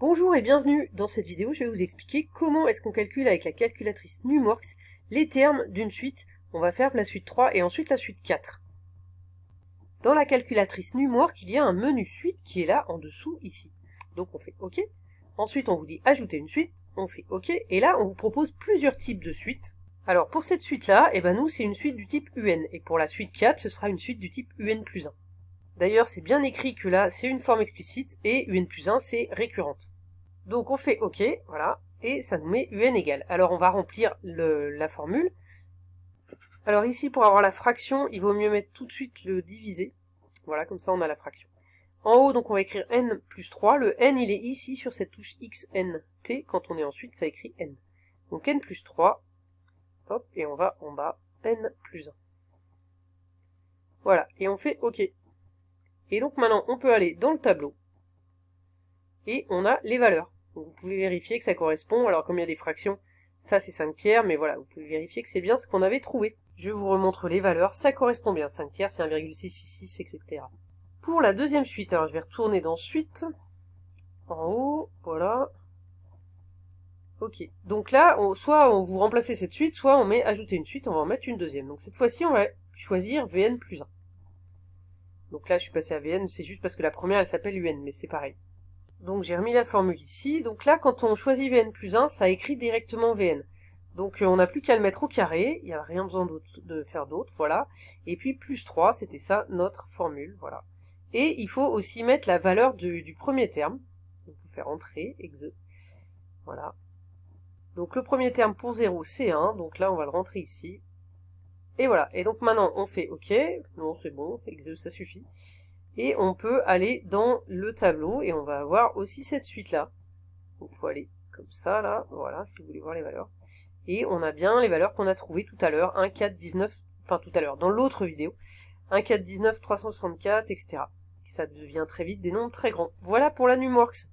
Bonjour et bienvenue. Dans cette vidéo, je vais vous expliquer comment est-ce qu'on calcule avec la calculatrice Numworks les termes d'une suite. On va faire la suite 3 et ensuite la suite 4. Dans la calculatrice Numworks, il y a un menu suite qui est là en dessous ici. Donc on fait OK. Ensuite, on vous dit ajouter une suite. On fait OK. Et là, on vous propose plusieurs types de suites. Alors pour cette suite-là, nous, c'est une suite du type UN. Et pour la suite 4, ce sera une suite du type UN plus 1. D'ailleurs, c'est bien écrit que là, c'est une forme explicite et UN plus 1, c'est récurrente. Donc on fait OK, voilà, et ça nous met UN égale. Alors on va remplir la formule. Alors ici, pour avoir la fraction, il vaut mieux mettre tout de suite le divisé. Voilà, comme ça on a la fraction. En haut, donc on va écrire n plus 3. Le n, il est ici sur cette touche xnt. Quand on est ensuite, ça écrit n. Donc n plus 3. Hop, et on va en bas, n plus 1. Voilà, et on fait OK. Et donc maintenant, on peut aller dans le tableau. Et on a les valeurs. Donc vous pouvez vérifier que ça correspond. Alors comme il y a des fractions, ça c'est 5 tiers, mais voilà, vous pouvez vérifier que c'est bien ce qu'on avait trouvé. Je vous remontre les valeurs, ça correspond bien. 5 tiers, c'est 1,666, etc. Pour la deuxième suite, alors je vais retourner dans suite. En haut, voilà. OK. Donc là, soit on vous remplacez cette suite, soit on met ajouter une suite, on va en mettre une deuxième. Donc cette fois-ci, on va choisir Vn plus 1. Donc là, je suis passé à Vn, c'est juste parce que la première, elle s'appelle UN, mais c'est pareil. Donc j'ai remis la formule ici. Donc là, quand on choisit Vn plus 1, ça écrit directement Vn. Donc on n'a plus qu'à le mettre au carré, il n'y a rien besoin de faire d'autre, voilà. Et puis plus 3, c'était ça notre formule, voilà. Et il faut aussi mettre la valeur du premier terme. Donc on peut faire entrer, exe, voilà. Donc le premier terme pour 0, c'est 1, donc là on va le rentrer ici. Et voilà, et donc maintenant on fait OK, non c'est bon, exe ça suffit. Et on peut aller dans le tableau et on va avoir aussi cette suite-là. Donc il faut aller comme ça, là, voilà, si vous voulez voir les valeurs. Et on a bien les valeurs qu'on a trouvées tout à l'heure, 1, 4, 19, enfin tout à l'heure, dans l'autre vidéo, 1, 4, 19, 364, etc. Ça devient très vite des nombres très grands. Voilà pour la Numworks.